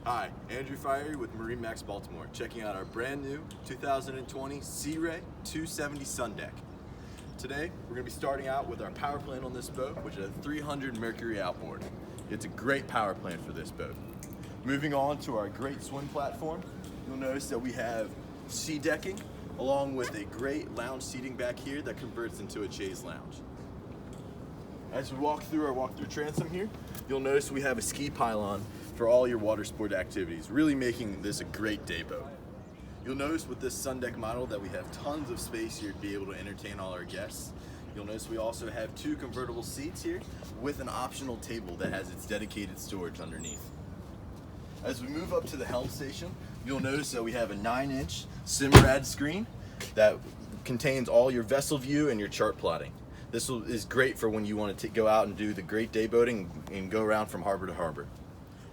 Hi, Andrew Fiery with MarineMax Baltimore, checking out our brand new 2020 Sea Ray 270 Sun Deck. Today, we're going to be starting out with our power plant on this boat, which is a 300 Mercury outboard. It's a great power plant for this boat. Moving on to our great swim platform, you'll notice that we have sea decking, along with a great lounge seating back here that converts into a chaise lounge. As we walk through our walk-through transom here, you'll notice we have a ski pylon for all your water sport activities, really making this a great day boat. You'll notice with this Sun Deck model that we have tons of space here to be able to entertain all our guests. You'll notice we also have 2 convertible seats here with an optional table that has its dedicated storage underneath. As we move up to the helm station, you'll notice that we have a 9-inch Simrad screen that contains all your vessel view and your chart plotting. This is great for when you want to go out and do the great day boating and go around from harbor to harbor.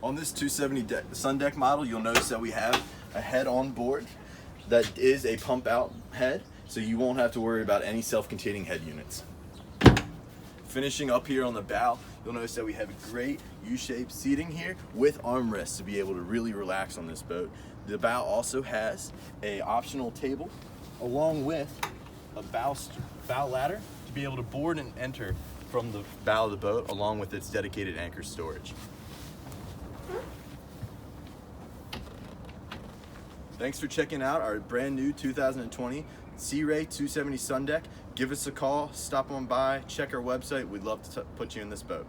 On this 270 Sun Deck model, you'll notice that we have a head on board that is a pump out head, so you won't have to worry about any self-containing head units. Finishing up here on the bow, you'll notice that we have a great U-shaped seating here with armrests to be able to really relax on this boat. The bow also has an optional table along with a bow ladder to be able to board and enter from the bow of the boat, along with its dedicated anchor storage. Thanks for checking out our brand new 2020 Sea Ray 270 Sun Deck. Give us a call, stop on by, check our website. We'd love to put you in this boat.